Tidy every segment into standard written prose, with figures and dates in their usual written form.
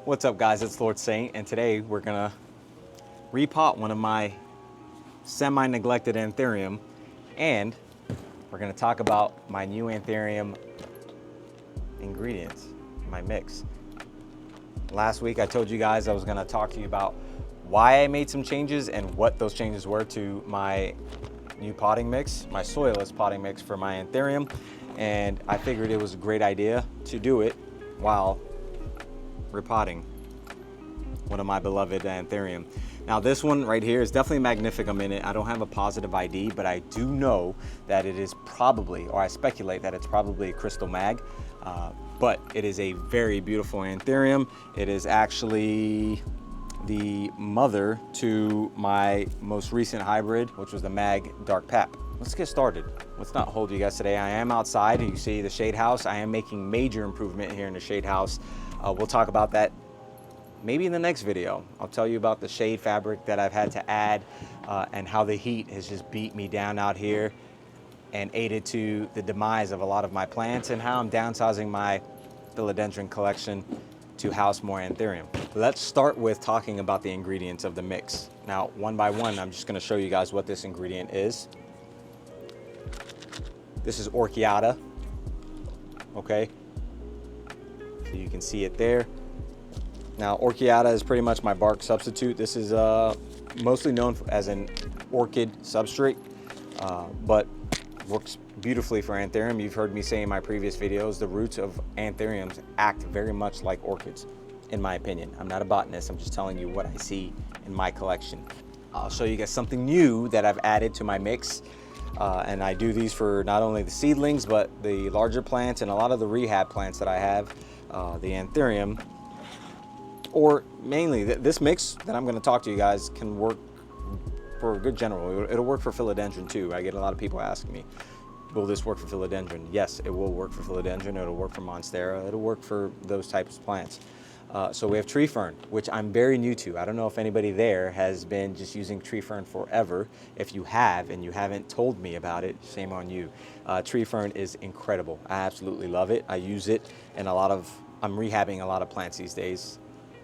What's up, guys? It's Lord Saint, and today we're gonna repot one of my semi-neglected Anthurium, and we're gonna talk about my new Anthurium ingredients, my mix. Last week I told you guys I was gonna talk to you about why I made some changes and what those changes were to my new potting mix, my soilless potting mix for my Anthurium, and I figured it was a great idea to do it while repotting one of my beloved Anthurium. Now this one right here is definitely Magnificum in it. I don't have a positive ID, but I do know that it is probably, or I speculate that it's probably a crystal mag, but it is a very beautiful Anthurium. It is actually the mother to my most recent hybrid, which was the Mag Dark Pap. Let's get started. Let's not hold you guys today. I am outside and you see the shade house. I am making major improvement here in the shade house. We'll talk about that maybe in the next video. I'll tell you about the shade fabric that I've had to add and how the heat has just beat me down out here and aided to the demise of a lot of my plants, and how I'm downsizing my philodendron collection to house more Anthurium. Let's start with talking about the ingredients of the mix. Now, one by one, I'm just gonna show you guys what this ingredient is. This is Orchiata, okay? So you can see it there. Now, Orchiata is pretty much my bark substitute. This is mostly known as an orchid substrate, but works beautifully for Anthurium. You've heard me say in my previous videos, the roots of Anthuriums act very much like orchids, in my opinion. I'm not a botanist, I'm just telling you what I see in my collection. I'll show you guys something new that I've added to my mix. And I do these for not only the seedlings, but the larger plants and a lot of the rehab plants that I have, the Anthurium. Or mainly, this mix that I'm gonna talk to you guys can work for a good general. It'll work for philodendron too. I get a lot of people asking me, will this work for philodendron? Yes, it will work for philodendron. It'll work for monstera. It'll work for those types of plants. So we have tree fern, which I'm very new to. I don't know if anybody there has been just using tree fern forever. If you have and you haven't told me about it, shame on you. Tree fern is incredible. I absolutely love it. I use it in I'm rehabbing a lot of plants these days.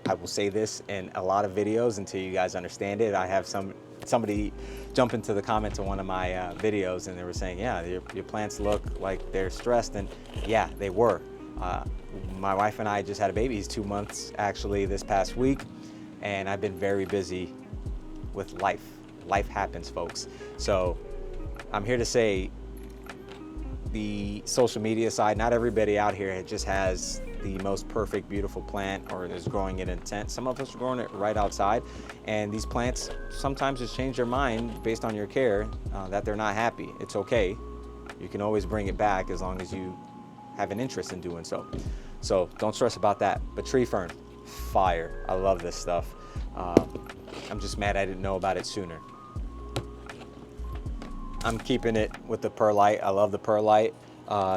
I will say this in a lot of videos until you guys understand it. I have somebody jump into the comments on one of my videos, and they were saying, yeah, your plants look like they're stressed, and yeah, they were. My wife and I just had a baby. He's 2 months actually this past week, and I've been very busy with life. Life happens, folks. So I'm here to say the social media side, not everybody out here just has the most perfect, beautiful plant or is growing it in a tent. Some of us are growing it right outside, and these plants sometimes just change their mind based on your care that they're not happy. It's okay. You can always bring it back as long as you have an interest in doing so. So don't stress about that. But tree fern, fire. I love this stuff. I'm just mad I didn't know about it sooner. I'm keeping it with the perlite. I love the perlite.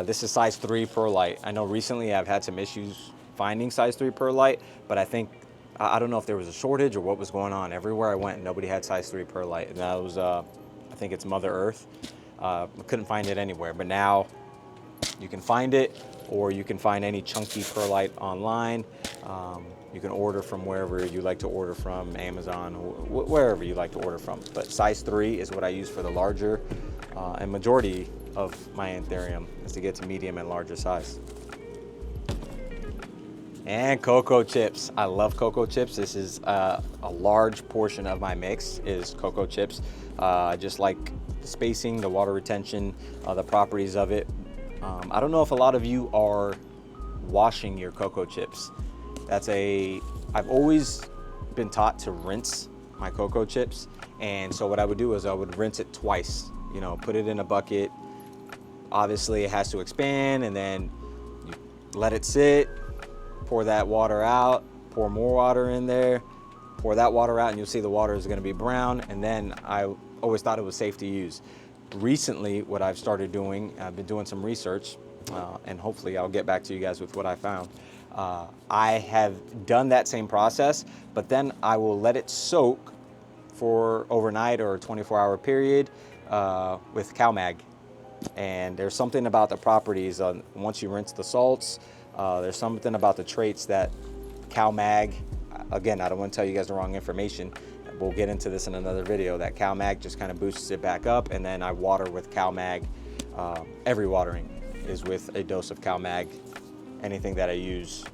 This is size 3 perlite. I know recently I've had some issues finding size 3 perlite, but I don't know if there was a shortage or what was going on. Everywhere I went, nobody had size 3 perlite. And that was, I think it's Mother Earth. I couldn't find it anywhere, but now you can find it, or you can find any chunky perlite online. You can order from wherever you like to order from, Amazon, wherever you like to order from. But size 3 is what I use for the larger and majority of my Anthurium is to get to medium and larger size. And cocoa chips. I love cocoa chips. This is a large portion of my mix is cocoa chips. Just like the spacing, the water retention, the properties of it. I don't know if a lot of you are washing your cocoa chips. I've always been taught to rinse my cocoa chips. And so what I would do is I would rinse it twice, put it in a bucket. Obviously it has to expand, and then you let it sit, pour that water out, pour more water in there, pour that water out, and you'll see the water is gonna be brown. And then I always thought it was safe to use. Recently, what I've started doing, I've been doing some research, and hopefully I'll get back to you guys with what I found. I have done that same process, but then I will let it soak for overnight or a 24-hour period with CalMag. And there's something about the properties once you rinse the salts, there's something about the traits that cow mag. Again, I don't want to tell you guys the wrong information. We'll get into this in another video. That cow mag just kind of boosts it back up, and then I water with cow mag. Every watering is with a dose of cow mag. Anything that I use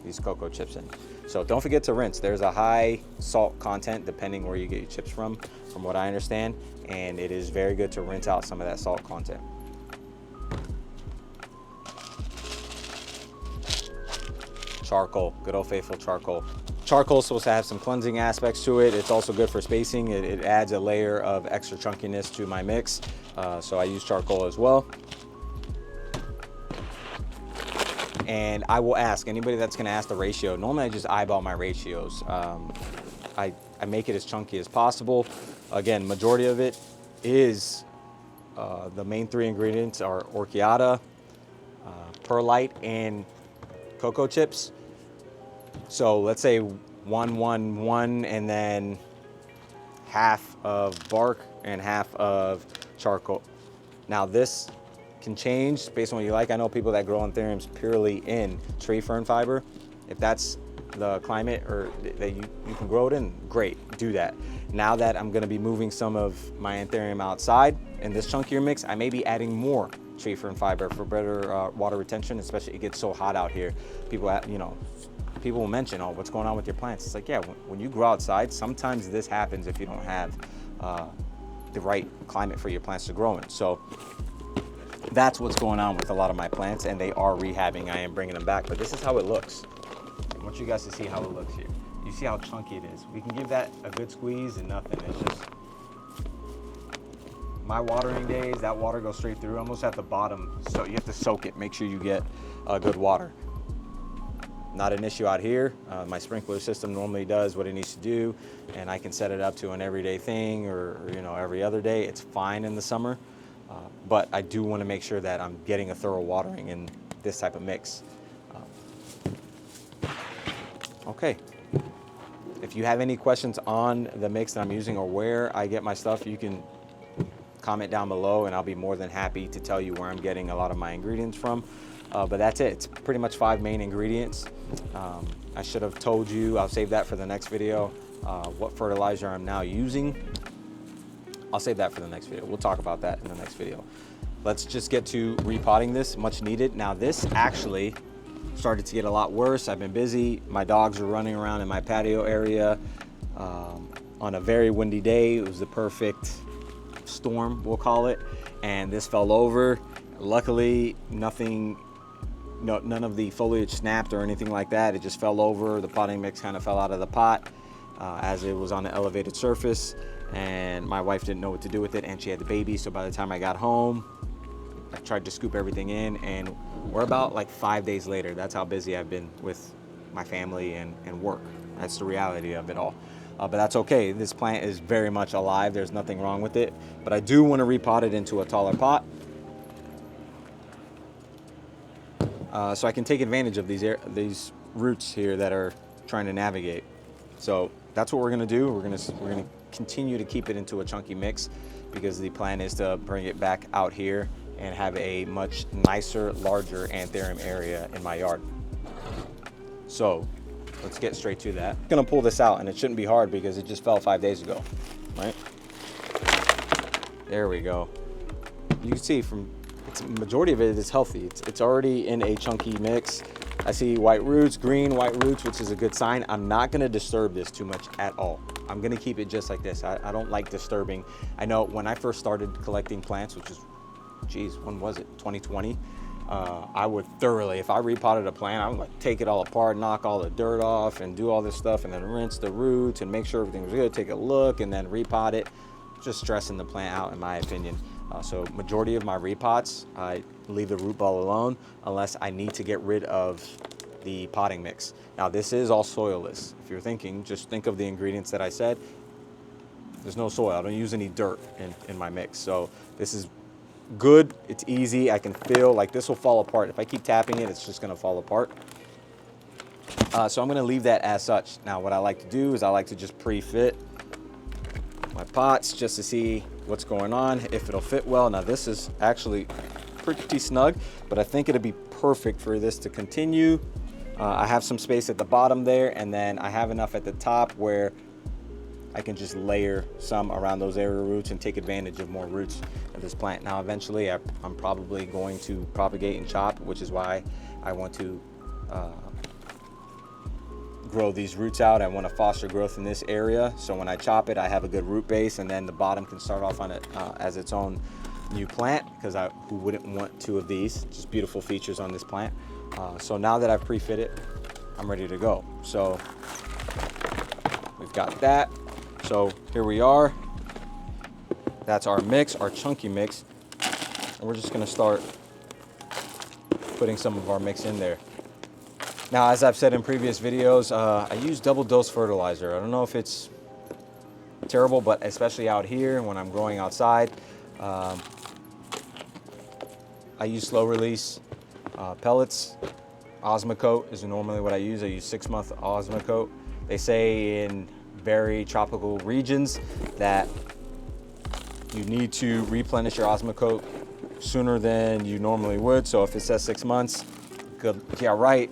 these cocoa chips in. So don't forget to rinse. There's a high salt content depending where you get your chips from what I understand, and it is very good to rinse out some of that salt content. Charcoal, good old faithful charcoal. Charcoal is supposed to have some cleansing aspects to it. It's also good for spacing. It adds a layer of extra chunkiness to my mix. So I use charcoal as well. And I will ask anybody that's going to ask the ratio. Normally I just eyeball my ratios. I make it as chunky as possible. Again, majority of it is the main 3 ingredients are orchiata, perlite, and cocoa chips. So let's say 1, 1, 1, and then half of bark and half of charcoal. Now this can change based on what you like. I know people that grow Anthuriums purely in tree fern fiber. If that's the climate or that you can grow it in, great, do that. Now that I'm gonna be moving some of my Anthurium outside in this chunkier mix, I may be adding more tree fern fiber for better water retention, especially it gets so hot out here. People, people will mention, oh, what's going on with your plants? It's like, yeah, when you grow outside, sometimes this happens if you don't have the right climate for your plants to grow in. So that's what's going on with a lot of my plants, and they are rehabbing. I am bringing them back, but this is how it looks. I want you guys to see how it looks here. You see how chunky it is. We can give that a good squeeze and nothing. It's just, my watering days, that water goes straight through, almost at the bottom. So you have to soak it, make sure you get good water. Not an issue out here. My sprinkler system normally does what it needs to do, and I can set it up to an everyday thing or every other day. It's fine in the summer, but I do want to make sure that I'm getting a thorough watering in this type of mix. Okay. If you have any questions on the mix that I'm using or where I get my stuff, you can comment down below, and I'll be more than happy to tell you where I'm getting a lot of my ingredients from. But that's it. It's pretty much 5 main ingredients. I should have told you, I'll save that for the next video, what fertilizer I'm now using. I'll save that for the next video. We'll talk about that in the next video. Let's just get to repotting this, much needed. Now this actually started to get a lot worse. I've been busy. My dogs are running around in my patio area on a very windy day. It was the perfect storm, we'll call it. And this fell over. Luckily, none of the foliage snapped or anything like that. It just fell over. The potting mix kind of fell out of the pot as it was on an elevated surface, and my wife didn't know what to do with it, and she had the baby. So by the time I got home, I tried to scoop everything in, and we're about like 5 days later. That's how busy I've been with my family and work. That's the reality of it all. But that's okay. This plant is very much alive. There's nothing wrong with it. But I do want to repot it into a taller pot. So I can take advantage of these roots here that are trying to navigate. So that's what we're gonna do. We're gonna continue to keep it into a chunky mix, because the plan is to bring it back out here and have a much nicer, larger Anthurium area in my yard. So let's get straight to that. I'm gonna pull this out, and it shouldn't be hard because it just fell 5 days ago, right? There we go. You can see majority of it is healthy. It's already in a chunky mix. I see white roots, green, white roots, which is a good sign. I'm not gonna disturb this too much at all. I'm gonna keep it just like this. I don't like disturbing. I know when I first started collecting plants, which is, geez, when was it? 2020. I would thoroughly, if I repotted a plant, I would like take it all apart, knock all the dirt off, and do all this stuff, and then rinse the roots and make sure everything was good, take a look, and then repot it. Just stressing the plant out, in my opinion. So majority of my repots, I leave the root ball alone unless I need to get rid of the potting mix. Now this is all soilless. If you're thinking, just think of the ingredients that I said. There's no soil. I don't use any dirt in my mix. So this is good. It's easy. I can feel like this will fall apart. If I keep tapping it, it's just gonna fall apart. So I'm gonna leave that as such. Now what I like to do is I like to just pre-fit my pots just to see what's going on, if it'll fit well. Now this is actually pretty snug, but I think it'll be perfect for this to continue. I have some space at the bottom there, and then I have enough at the top where I can just layer some around those area roots and take advantage of more roots of this plant. Now eventually I'm probably going to propagate and chop, which is why I want to grow these roots out. I want to foster growth in this area, so when I chop it I have a good root base, and then the bottom can start off on it as its own new plant, because who wouldn't want two of these? Just beautiful features on this plant. So now that I've pre-fit it, I'm ready to go. So we've got that. So here we are. That's our mix, our chunky mix, and we're just gonna start putting some of our mix in there. Now, as I've said in previous videos, I use double dose fertilizer. I don't know if it's terrible, but especially out here when I'm growing outside, I use slow release pellets. Osmocote is normally what I use. I use 6-month Osmocote. They say in very tropical regions that you need to replenish your Osmocote sooner than you normally would. So if it says 6 months, good, yeah, right.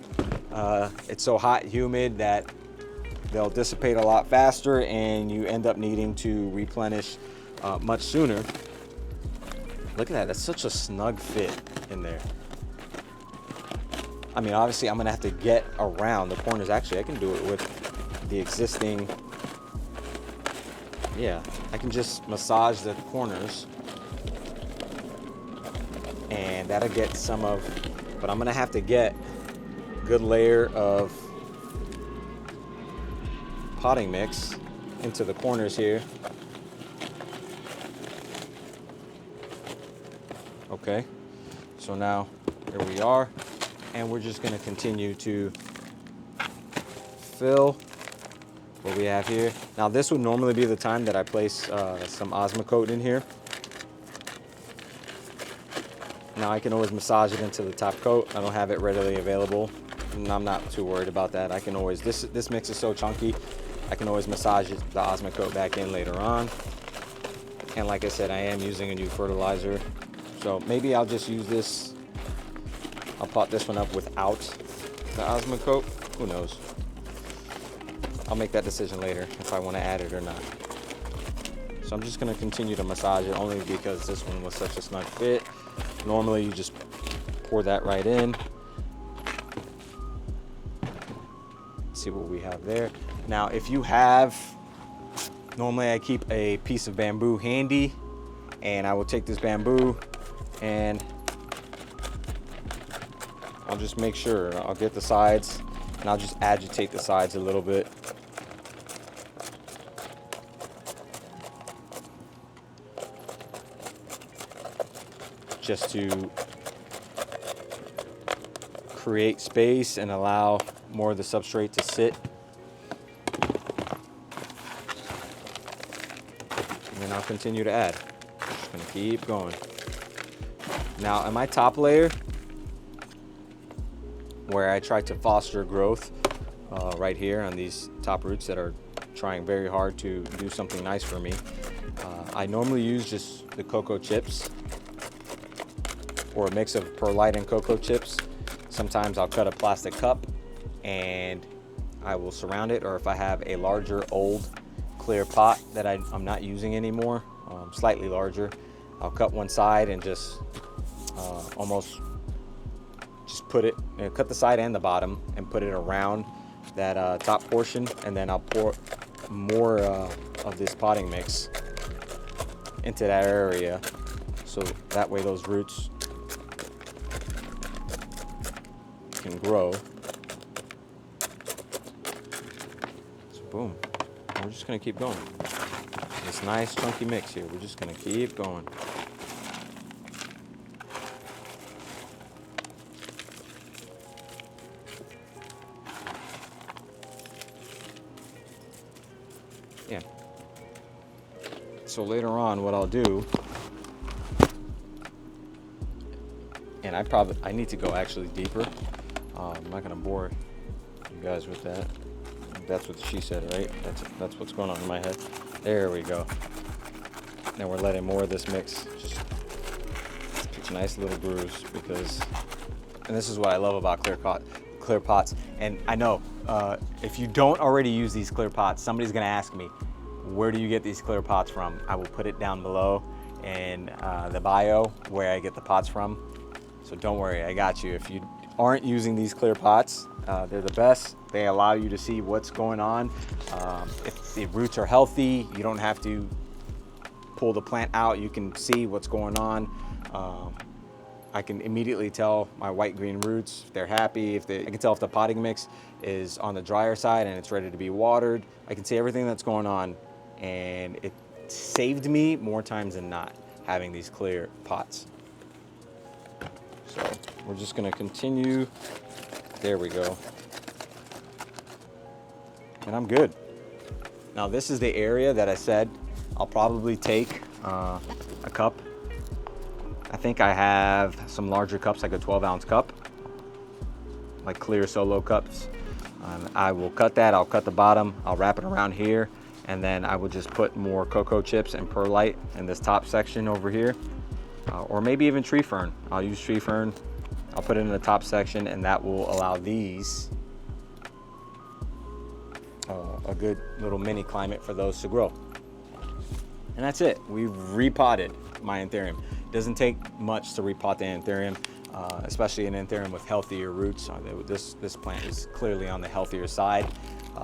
It's so hot, humid that they'll dissipate a lot faster, and you end up needing to replenish much sooner. Look at that, that's such a snug fit in there. I mean, obviously I'm gonna have to get around the corners. Actually, I can do it with the existing, yeah, I can just massage the corners and that'll get some of, but I'm gonna have to get a good layer of potting mix into the corners here. Okay, so now here we are, and we're just going to continue to fill what we have here. Now this would normally be the time that I place some Osmocote in here. Now I can always massage it into the top coat. I don't have it readily available, and I'm not too worried about that. I can always, this mix is so chunky, I can always massage the Osmocote back in later on. And like I said, I am using a new fertilizer. So maybe I'll just use this, I'll pot this one up without the Osmocote. Who knows? I'll make that decision later if I want to add it or not. So I'm just going to continue to massage it only because this one was such a snug fit. Normally you just pour that right in. See what we have there. Now if you have, normally I keep a piece of bamboo handy, and I will take this bamboo and I'll just make sure, I'll get the sides and I'll just agitate the sides a little bit. Just to create space and allow more of the substrate to sit. And then I'll continue to add. Just gonna keep going. Now on my top layer, where I try to foster growth right here on these top roots that are trying very hard to do something nice for me, I normally use just the cocoa chips or a mix of perlite and cocoa chips. Sometimes I'll cut a plastic cup and I will surround it, or if I have a larger old clear pot that I'm not using anymore, slightly larger, I'll cut one side and just almost just put it, cut the side and the bottom and put it around that top portion, and then I'll pour more of this potting mix into that area, so that way those roots can grow. So boom, we're just gonna keep going. This nice chunky mix here, we're just gonna keep going. Yeah. So later on, what I'll do, and I need to go actually deeper. I'm not gonna bore you guys with that. That's what she said, right? That's what's going on in my head. There we go. Now we're letting more of this mix just pitch a nice little grooves, because, and this is what I love about clear pots. And I know if you don't already use these clear pots, somebody's gonna ask me, where do you get these clear pots from? I will put it down below in the bio where I get the pots from. So don't worry, I got you. If you aren't using these clear pots, they're the best. They allow you to see what's going on. If the roots are healthy, you don't have to pull the plant out. You can see what's going on. I can immediately tell my white-green roots if they're happy. I can tell if the potting mix is on the drier side and it's ready to be watered. I can see everything that's going on, and it saved me more times than not having these clear pots. So we're just gonna continue. There we go. And I'm good. Now this is the area that I said I'll probably take a cup. I think I have some larger cups, like a 12-ounce cup, like clear solo cups. I will cut that, I'll cut the bottom, I'll wrap it around here, and then I will just put more cocoa chips and perlite in this top section over here, or maybe even tree fern. I'll use tree fern. I'll put it in the top section, and that will allow these a good little mini climate for those to grow. And that's it. We've repotted my Anthurium. It doesn't take much to repot the Anthurium, especially an Anthurium with healthier roots. This plant is clearly on the healthier side,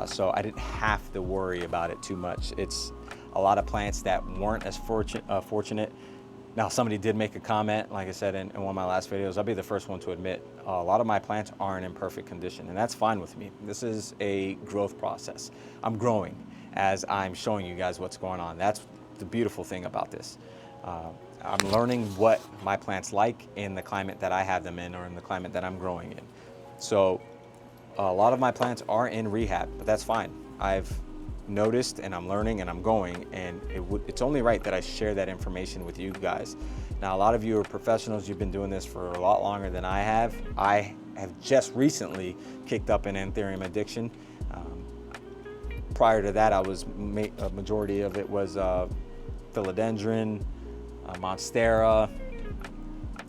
so I didn't have to worry about it too much. It's a lot of plants that weren't as fortunate. Now, somebody did make a comment, like I said in one of my last videos. I'll be the first one to admit, a lot of my plants aren't in perfect condition, and that's fine with me. This is a growth process. I'm growing as I'm showing you guys what's going on. That's the beautiful thing about this. I'm learning what my plants like in the climate that I have them in, or in the climate that I'm growing in. So a lot of my plants are in rehab, but that's fine. I've noticed, and I'm learning, and I'm going, and it's only right that I share that information with you guys. Now, a lot of you are professionals. You've been doing this for a lot longer than I have. I have just recently kicked up an Anthurium addiction. Prior to that, a majority of it was philodendron, monstera,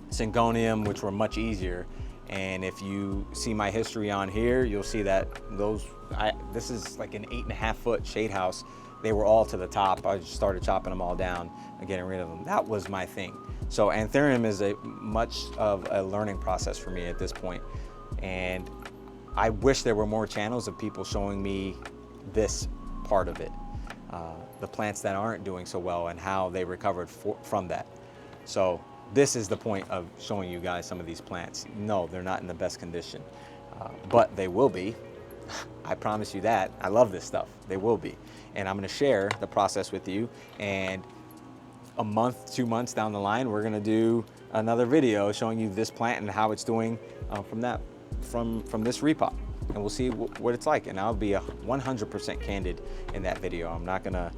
syngonium, which were much easier. And if you see my history on here, you'll see that this is like an 8.5-foot shade house. They were all to the top. I just started chopping them all down and getting rid of them. That was my thing. So Anthurium is much of a learning process for me at this point. And I wish there were more channels of people showing me this part of it. The plants that aren't doing so well and how they recovered from that. So this is the point of showing you guys some of these plants. No, they're not in the best condition, but they will be. I promise you that. I love this stuff. They will be. And I'm gonna share the process with you. And a month, 2 months down the line, we're gonna do another video showing you this plant and how it's doing from this repot. And we'll see what it's like. And I'll be 100% candid in that video. I'm not gonna,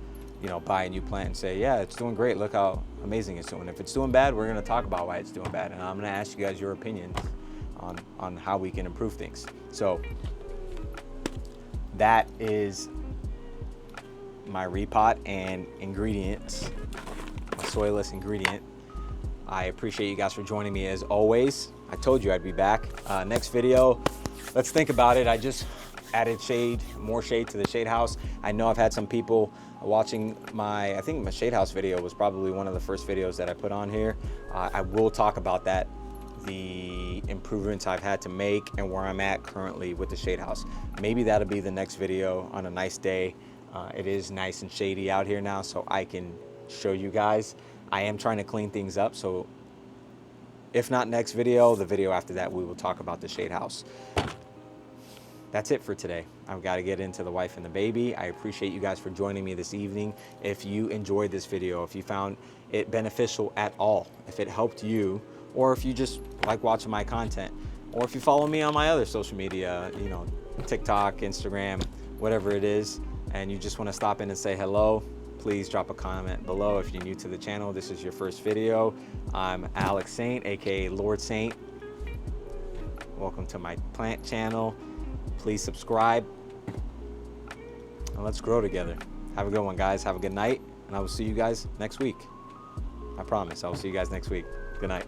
buy a new plant and say, yeah, it's doing great. Look how amazing it's doing. If it's doing bad, we're gonna talk about why it's doing bad. And I'm gonna ask you guys your opinions on how we can improve things. So that is my repot and ingredients, my soilless ingredient. I appreciate you guys for joining me as always. I told you I'd be back. Next video, let's think about it. I just added more shade to the shade house. I know I've had some people watching I think my shade house video was probably one of the first videos that I put on here. I will talk about that, the improvements I've had to make and where I'm at currently with the shade house. Maybe that'll be the next video on a nice day. It is nice and shady out here now, so I can show you guys. I am trying to clean things up, so if not next video, the video after that, we will talk about the shade house. That's it for today. I've got to get into the wife and the baby. I appreciate you guys for joining me this evening. If you enjoyed this video, if you found it beneficial at all, if it helped you, or if you just like watching my content, or if you follow me on my other social media, TikTok, Instagram, whatever it is, and you just want to stop in and say hello, please drop a comment below. If you're new to the channel, this is your first video. I'm Alex Saint, aka Lord Saint. Welcome to my plant channel. Please subscribe, and let's grow together. Have a good one, guys. Have a good night, and I will see you guys next week. I promise, I will see you guys next week. Good night.